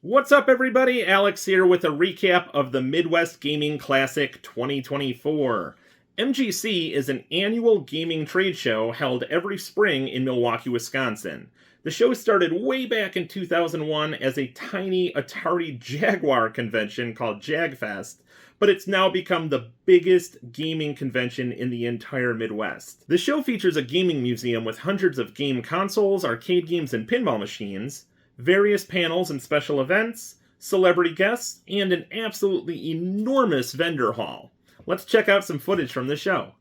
What's up, everybody? Alex here with a recap of the Midwest Gaming Classic 2024. MGC is an annual gaming trade show held every spring in Milwaukee, Wisconsin. The show started way back in 2001 as a tiny Atari Jaguar convention called JagFest, but it's now become the biggest gaming convention in the entire Midwest. The show features a gaming museum with hundreds of game consoles, arcade games, and pinball machines, various panels and special events, celebrity guests, and an absolutely enormous vendor hall. Let's check out some footage from the show.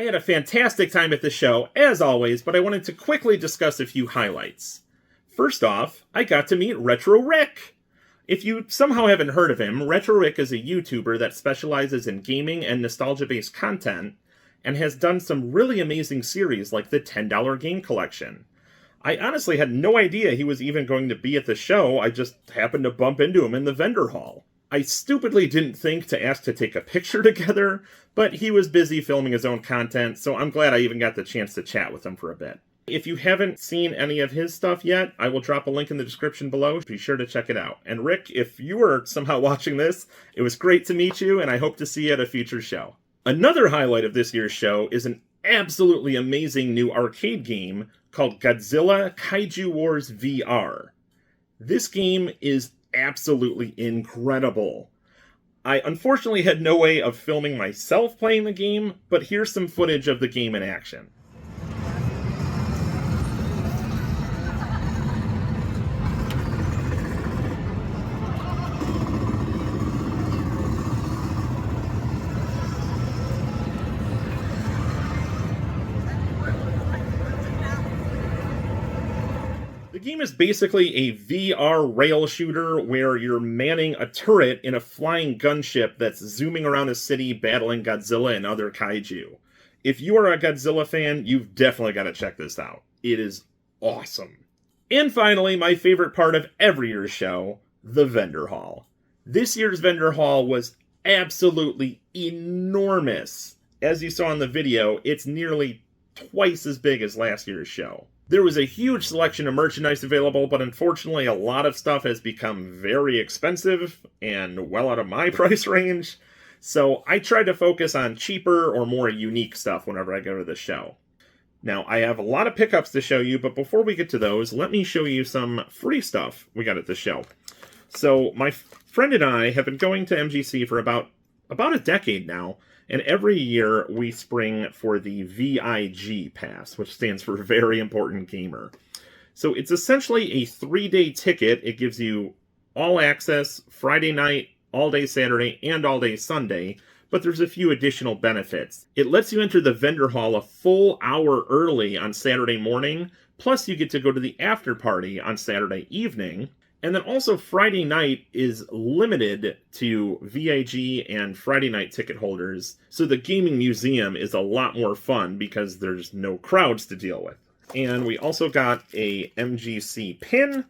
had a fantastic time at the show, as always, but I wanted to quickly discuss a few highlights. First off, I got to meet Retro Rick. If you somehow haven't heard of him, Retro Rick is a YouTuber that specializes in gaming and nostalgia-based content, and has done some really amazing series like the $10 Game Collection. I honestly had no idea he was even going to be at the show. I just happened to bump into him in the vendor hall. I stupidly didn't think to ask to take a picture together, but he was busy filming his own content, so I'm glad I even got the chance to chat with him for a bit. If you haven't seen any of his stuff yet, I will drop a link in the description below. Be sure to check it out. And Rick, if you are somehow watching this, it was great to meet you, and I hope to see you at a future show. Another highlight of this year's show is an absolutely amazing new arcade game called Godzilla Kaiju Wars VR. This game is absolutely incredible. I unfortunately had no way of filming myself playing the game, but here's some footage of the game in action. The game is basically a VR rail shooter where you're manning a turret in a flying gunship that's zooming around a city battling Godzilla and other kaiju. If you are a Godzilla fan, you've definitely got to check this out. It is awesome. And finally, my favorite part of every year's show, the vendor hall. This year's vendor hall was absolutely enormous. As you saw in the video, it's nearly twice as big as last year's show. There was a huge selection of merchandise available, but unfortunately a lot of stuff has become very expensive and well out of my price range, so I tried to focus on cheaper or more unique stuff whenever I go to the show. Now, I have a lot of pickups to show you, but before we get to those, let me show you some free stuff we got at the show. So, my friend and I have been going to MGC for about a decade now, and every year we spring for the VIG pass, which stands for Very Important Gamer. So it's essentially a 3-day ticket. It gives you all access Friday night, all day Saturday, and all day Sunday, but there's a few additional benefits. It lets you enter the vendor hall a full hour early on Saturday morning, plus you get to go to the after party on Saturday evening. And then also Friday night is limited to VIG and Friday night ticket holders, so the gaming museum is a lot more fun because there's no crowds to deal with. And we also got a MGC pin,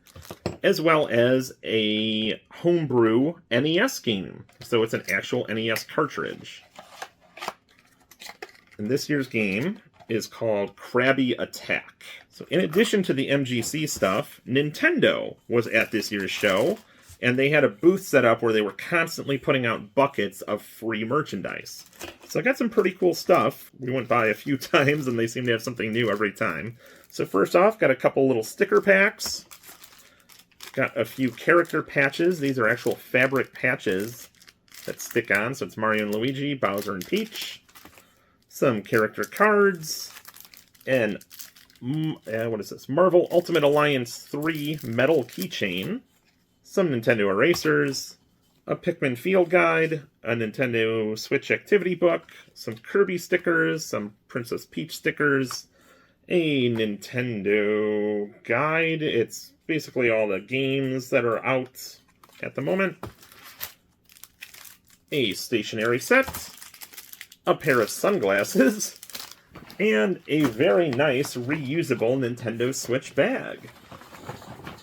as well as a homebrew NES game. So it's an actual NES cartridge. And this year's game is called Krabby Attack. So in addition to the MGC stuff, Nintendo was at this year's show, and they had a booth set up where they were constantly putting out buckets of free merchandise. So I got some pretty cool stuff. We went by a few times, and they seem to have something new every time. So first off, got a couple little sticker packs. Got a few character patches. These are actual fabric patches that stick on, so it's Mario and Luigi, Bowser and Peach. Some character cards, and what is this? Marvel Ultimate Alliance 3 metal keychain, some Nintendo erasers, a Pikmin field guide, a Nintendo Switch activity book, some Kirby stickers, some Princess Peach stickers, a Nintendo guide. It's basically all the games that are out at the moment. A stationery set, a pair of sunglasses, and a very nice reusable Nintendo Switch bag.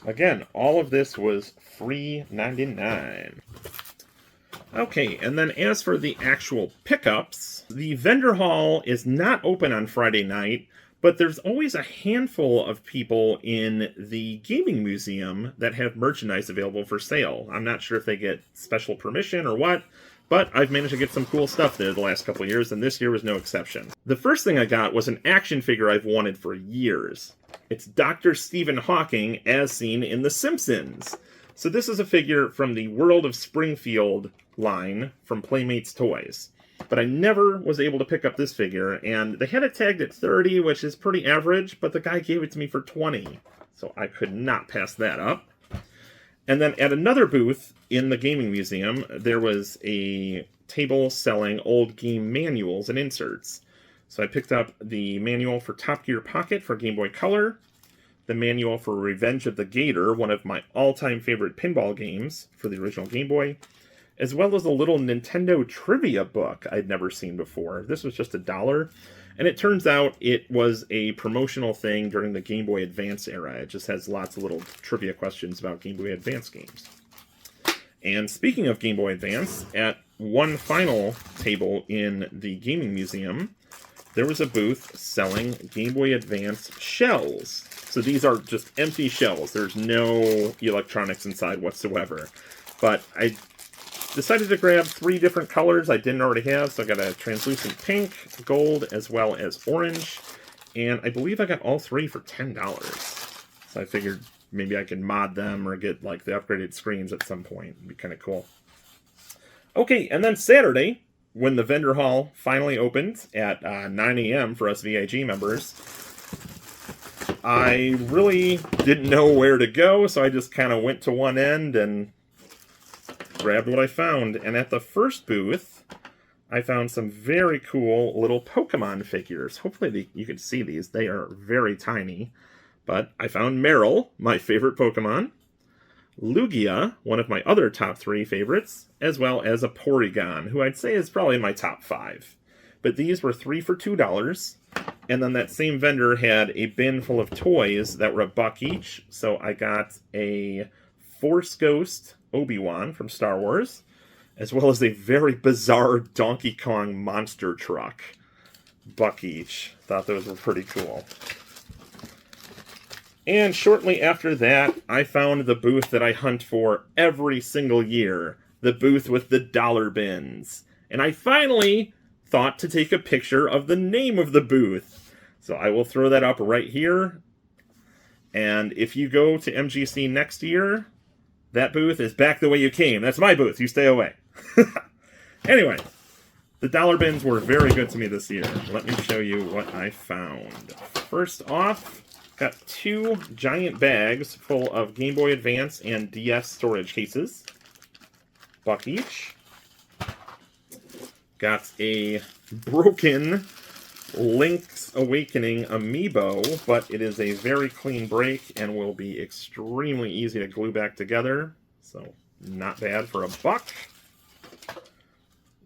Again, all of this was free $99. Okay, and then as for the actual pickups, the vendor hall is not open on Friday night, but there's always a handful of people in the gaming museum that have merchandise available for sale. I'm not sure if they get special permission or what, but I've managed to get some cool stuff there the last couple of years, and this year was no exception. The first thing I got was an action figure I've wanted for years. It's Dr. Stephen Hawking as seen in The Simpsons. So this is a figure from the World of Springfield line from Playmates Toys. But I never was able to pick up this figure, and they had it tagged at $30, which is pretty average, but the guy gave it to me for $20. So I could not pass that up. And then at another booth in the gaming museum, there was a table selling old game manuals and inserts. So I picked up the manual for Top Gear Pocket for Game Boy Color, the manual for Revenge of the Gator, one of my all-time favorite pinball games for the original Game Boy, as well as a little Nintendo trivia book I'd never seen before. This was just $1, and it turns out it was a promotional thing during the Game Boy Advance era. It just has lots of little trivia questions about Game Boy Advance games. And speaking of Game Boy Advance, at one final table in the Gaming Museum, there was a booth selling Game Boy Advance shells. So these are just empty shells. There's no electronics inside whatsoever. But I decided to grab 3 different colors I didn't already have. So I got a translucent pink, gold, as well as orange. And I believe I got all 3 for $10. So I figured maybe I could mod them or get like the upgraded screens at some point. It'd be kind of cool. Okay, and then Saturday, when the vendor hall finally opened at 9 a.m. for us VIG members, I really didn't know where to go, so I just kind of went to one end and grabbed what I found. And at the first booth, I found some very cool little Pokemon figures. Hopefully you can see these. They are very tiny. But I found Meryl, my favorite Pokemon, Lugia, one of my other top 3 favorites, as well as a Porygon, who I'd say is probably in my top 5. But these were 3 for $2, and then that same vendor had a bin full of toys that were $1 each, so I got a Force Ghost Obi-Wan from Star Wars, as well as a very bizarre Donkey Kong monster truck. $1 each. Thought those were pretty cool. And shortly after that, I found the booth that I hunt for every single year. The booth with the dollar bins. And I finally thought to take a picture of the name of the booth. So I will throw that up right here. And if you go to MGC next year, that booth is back the way you came. That's my booth. You stay away. Anyway, the dollar bins were very good to me this year. Let me show you what I found. First off, got 2 giant bags full of Game Boy Advance and DS storage cases. $1 each. Got a broken Link's Awakening amiibo, but it is a very clean break and will be extremely easy to glue back together. So, not bad for $1.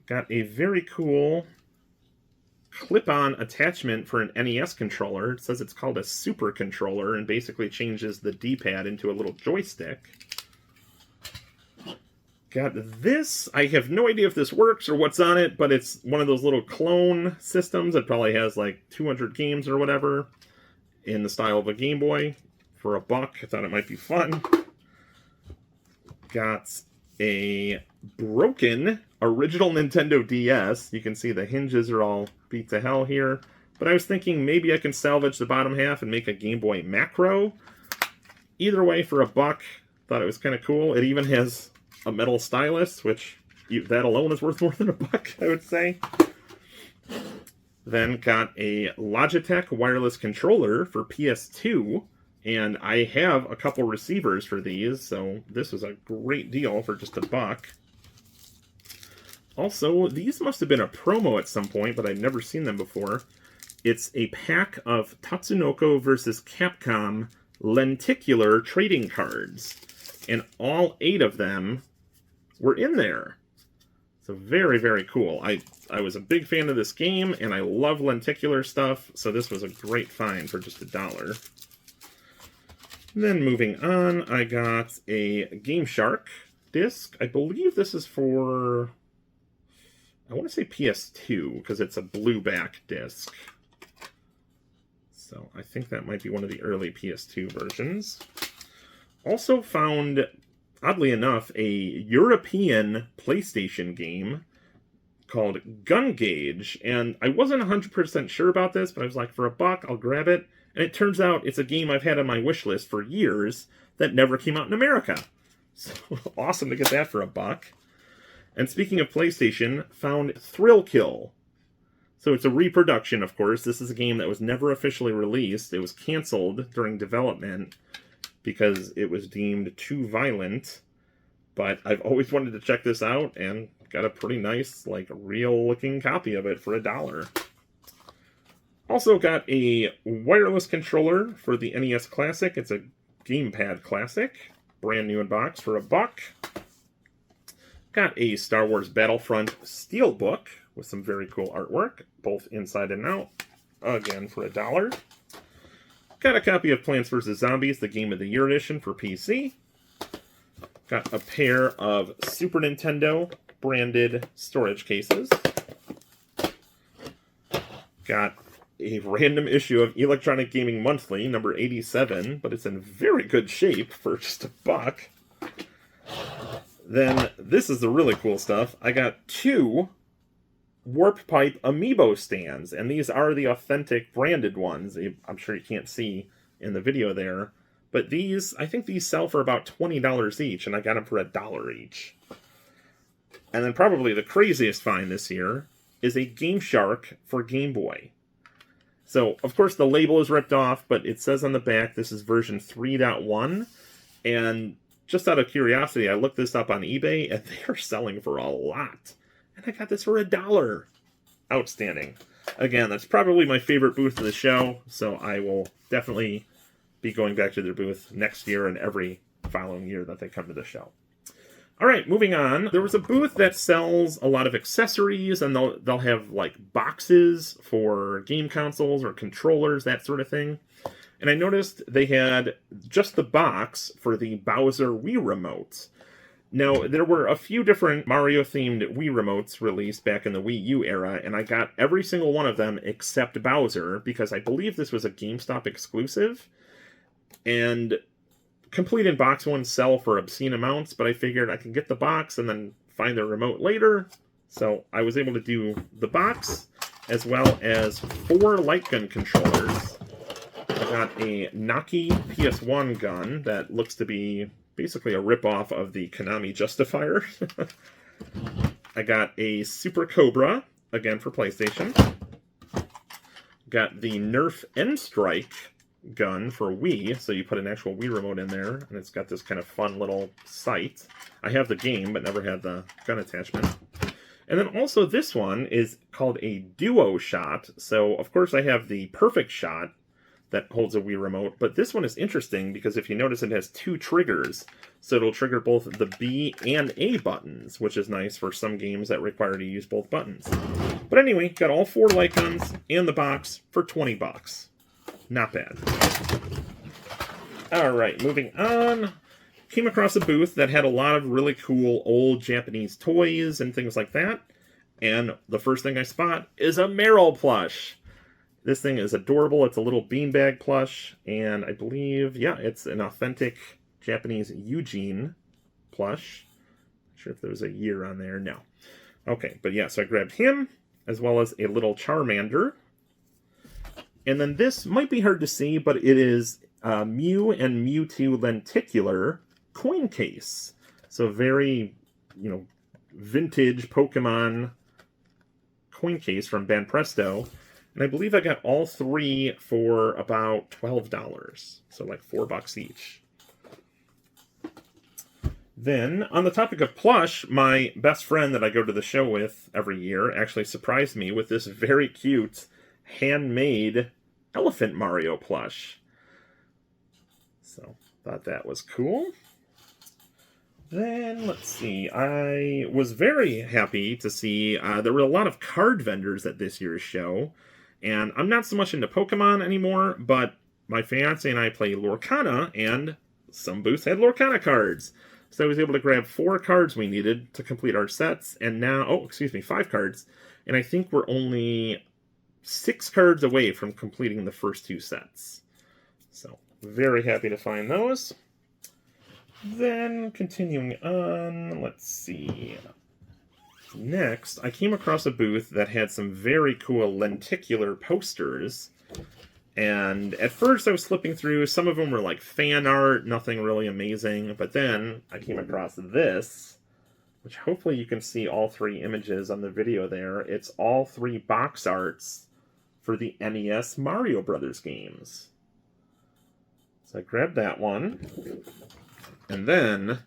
Got a very cool clip-on attachment for an NES controller. It says it's called a super controller and basically changes the D-pad into a little joystick. Got this. I have no idea if this works or what's on it, but it's one of those little clone systems that probably has like 200 games or whatever in the style of a Game Boy for $1. I thought it might be fun. Got a broken original Nintendo DS. You can see the hinges are all beat to hell here. But I was thinking maybe I can salvage the bottom half and make a Game Boy Macro. Either way, for $1, thought it was kind of cool. It even has a metal stylus, which that alone is worth more than $1, I would say. Then got a Logitech wireless controller for PS2. And I have a couple receivers for these, so this was a great deal for just $1. Also, these must have been a promo at some point, but I've never seen them before. It's a pack of Tatsunoko vs. Capcom lenticular trading cards. And all 8 of them were in there. So very, very cool. I was a big fan of this game, and I love lenticular stuff, so this was a great find for just $1. Then moving on, I got a Game Shark disc. I believe this is for, I want to say PS2, because it's a blue back disc. So I think that might be one of the early PS2 versions. Also found, oddly enough, a European PlayStation game called Gun Gauge. And I wasn't 100% sure about this, but I was like, for $1, I'll grab it. And it turns out it's a game I've had on my wish list for years that never came out in America. So awesome to get that for $1. And speaking of PlayStation, found Thrill Kill. So it's a reproduction, of course. This is a game that was never officially released. It was canceled during development because it was deemed too violent. But I've always wanted to check this out and got a pretty nice, like, real-looking copy of it for $1. Also got a wireless controller for the NES Classic. It's a Gamepad Classic. Brand new in box for $1. Got a Star Wars Battlefront Steelbook with some very cool artwork, both inside and out. Again for $1. Got a copy of Plants vs. Zombies, the Game of the Year edition for PC. Got a pair of Super Nintendo branded storage cases. Got a random issue of Electronic Gaming Monthly, number 87, but it's in very good shape for just $1. Then, this is the really cool stuff. I got 2 Warp Pipe Amiibo stands, and these are the authentic branded ones. I'm sure you can't see in the video there. But these, I think these sell for about $20 each, and I got them for $1 each. And then probably the craziest find this year is a Game Shark for Game Boy. So, of course, the label is ripped off, but it says on the back this is version 3.1. And just out of curiosity, I looked this up on eBay, and they are selling for a lot. And I got this for $1. Outstanding. Again, that's probably my favorite booth of the show, so I will definitely be going back to their booth next year and every following year that they come to the show. All right, moving on. There was a booth that sells a lot of accessories, and they'll have like boxes for game consoles or controllers, that sort of thing. And I noticed they had just the box for the Bowser Wii remote. Now, there were a few different Mario-themed Wii remotes released back in the Wii U era, and I got every single one of them except Bowser, because I believe this was a GameStop exclusive. And complete in box ones sell for obscene amounts, but I figured I could get the box and then find the remote later. So I was able to do the box, as well as 4 light gun controllers. I got a Naki PS1 gun that looks to be basically a ripoff of the Konami Justifier. I got a Super Cobra, again for PlayStation. Got the Nerf N-Strike gun for Wii, so you put an actual Wii remote in there, and it's got this kind of fun little sight. I have the game, but never had the gun attachment. And then also this one is called a Duo Shot, so of course I have the Perfect Shot that holds a Wii remote, but this one is interesting because if you notice it has 2 triggers, so it'll trigger both the B and A buttons, which is nice for some games that require to use both buttons. But anyway, got all 4 light guns and the box for $20. Not bad. Alright, moving on. Came across a booth that had a lot of really cool old Japanese toys and things like that. And the first thing I spot is a Meryl plush. This thing is adorable. It's a little beanbag plush. And I believe, yeah, it's an authentic Japanese Eugene plush. Not sure if there was a year on there. No. Okay, but yeah, so I grabbed him, as well as a little Charmander. And then this might be hard to see, but it is Mew and Mewtwo lenticular coin case. So very, vintage Pokemon coin case from Banpresto. And I believe I got all 3 for about $12. So like $4 each. Then, on the topic of plush, my best friend that I go to the show with every year actually surprised me with this very cute handmade Elephant Mario plush. So, thought that was cool. Then, let's see, I was very happy to see there were a lot of card vendors at this year's show. And I'm not so much into Pokemon anymore, but my fiance and I play Lorcana, and some booths had Lorcana cards. So I was able to grab 4 cards we needed to complete our sets, and now, 5 cards. And I think we're only 6 cards away from completing the first 2 sets. So, very happy to find those. Then, continuing on, let's see. Next, I came across a booth that had some very cool lenticular posters. And at first I was flipping through, some of them were like fan art, nothing really amazing. But then I came across this, which hopefully you can see all 3 images on the video there. It's all 3 box arts for the NES Mario Brothers games. So I grabbed that one. And then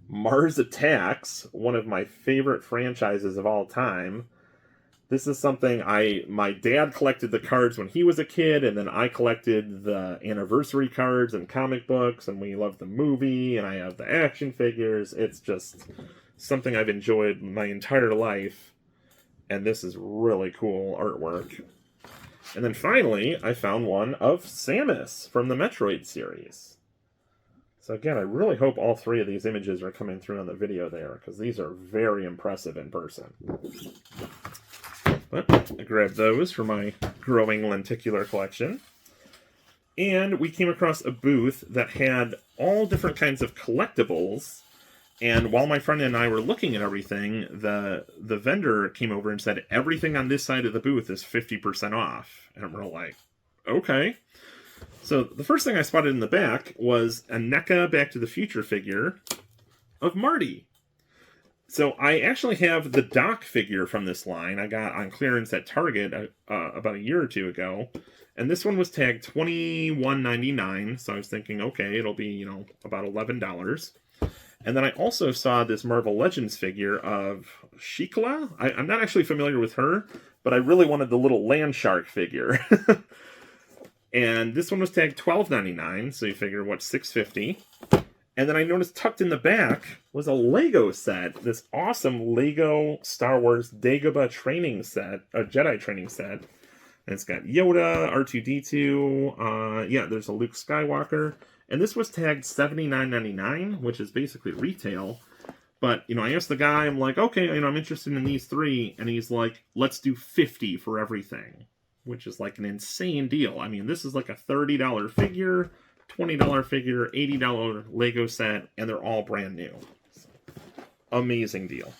Mars Attacks, one of my favorite franchises of all time. This is something my dad collected the cards when he was a kid, and then I collected the anniversary cards and comic books, and we love the movie, and I have the action figures. It's just something I've enjoyed my entire life, and this is really cool artwork. And then finally, I found one of Samus from the Metroid series. So again, I really hope all three of these images are coming through on the video there, because these are very impressive in person. But I grabbed those for my growing lenticular collection. And we came across a booth that had all different kinds of collectibles. And while my friend and I were looking at everything, the vendor came over and said, everything on this side of the booth is 50% off. And we're like, okay. So the first thing I spotted in the back was a NECA Back to the Future figure of Marty. So I actually have the Doc figure from this line I got on clearance at Target about a year or two ago. And this one was tagged $21.99. So I was thinking, okay, it'll be, about $11. And then I also saw this Marvel Legends figure of Shikla. I'm not actually familiar with her, but I really wanted the little land shark figure. And this one was tagged $12.99, so you figure, $6.50. And then I noticed tucked in the back was a Lego set, this awesome Lego Star Wars Dagobah training set, a Jedi training set. And it's got Yoda, R2-D2, there's a Luke Skywalker. And this was tagged $79.99, which is basically retail. But, I asked the guy, I'm like, okay, I'm interested in these three. And he's like, let's do $50 for everything, which is like an insane deal. I mean, this is like a $30 figure, $20 figure, $80 Lego set, and they're all brand new. Amazing deal.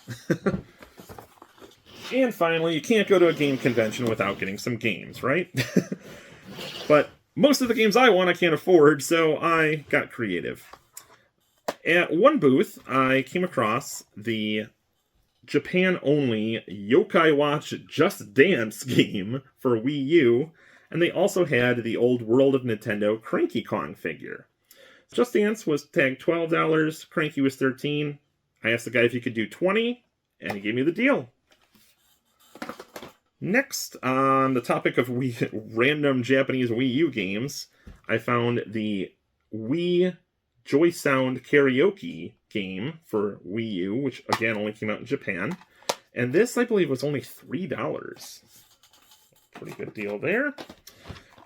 And finally, you can't go to a game convention without getting some games, right? But most of the games I want I can't afford, so I got creative. At one booth, I came across the Japan-only Yokai Watch Just Dance game for Wii U, and they also had the old World of Nintendo Cranky Kong figure. Just Dance was tagged $12, Cranky was $13. I asked the guy if he could do $20, and he gave me the deal. Next, on the topic of random Japanese Wii U games, I found the Wii Joy Sound Karaoke game for Wii U, which again only came out in Japan. And this, I believe, was only $3. Pretty good deal there.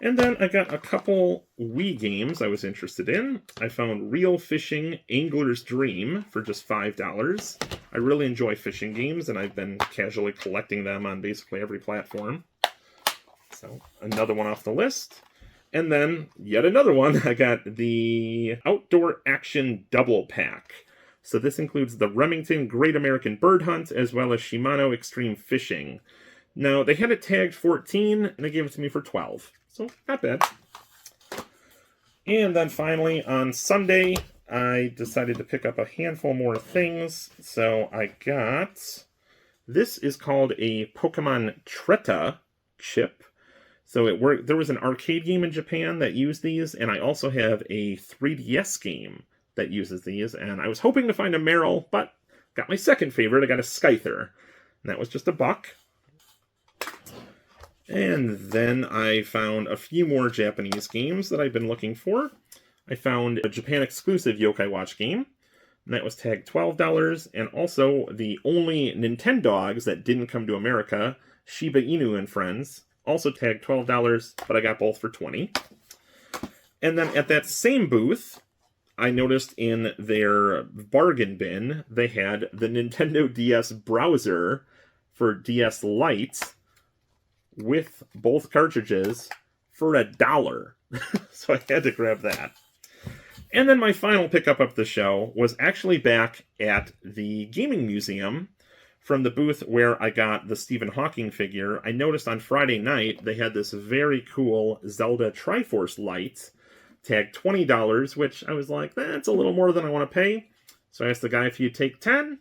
And then I got a couple Wii games I was interested in. I found Real Fishing Angler's Dream for just $5. I really enjoy fishing games, and I've been casually collecting them on basically every platform. So, another one off the list. And then, yet another one, I got the Outdoor Action Double Pack. So this includes the Remington Great American Bird Hunt, as well as Shimano Extreme Fishing. Now, they had it tagged 14, and they gave it to me for 12. So, not bad. And then finally, on Sunday, I decided to pick up a handful more things. So I got... This is called a Pokemon Treta chip. So it worked. There was an arcade game in Japan that used these, and I also have a 3DS game that uses these. And I was hoping to find a Meryl, but got my second favorite. I got a Scyther, and that was just $1. And then I found a few more Japanese games that I've been looking for. I found a Japan-exclusive Yokai Watch game, and that was tagged $12, and also the only Nintendogs that didn't come to America, Shiba Inu and Friends, also tagged $12, but I got both for $20. And then at that same booth, I noticed in their bargain bin, they had the Nintendo DS browser for DS Lite with both cartridges for $1. So I had to grab that. And then my final pickup of the show was actually back at the Gaming Museum from the booth where I got the Stephen Hawking figure. I noticed on Friday night they had this very cool Zelda Triforce light tagged $20, which I was like, that's a little more than I want to pay. So I asked the guy if he'd take 10,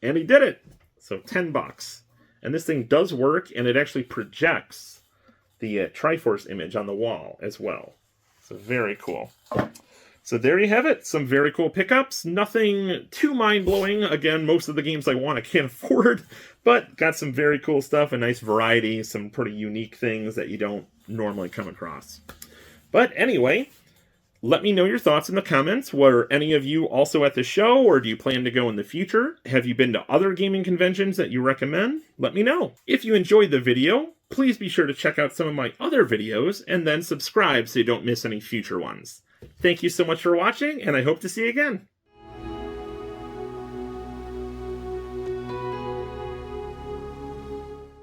and he did it. So $10. And this thing does work, and it actually projects the Triforce image on the wall as well. So very cool. So there you have it. Some very cool pickups. Nothing too mind-blowing. Again, most of the games I want I can't afford, but got some very cool stuff, a nice variety, some pretty unique things that you don't normally come across. But anyway, let me know your thoughts in the comments. Were any of you also at the show, or do you plan to go in the future? Have you been to other gaming conventions that you recommend? Let me know. If you enjoyed the video, please be sure to check out some of my other videos, and then subscribe so you don't miss any future ones. Thank you so much for watching, and I hope to see you again.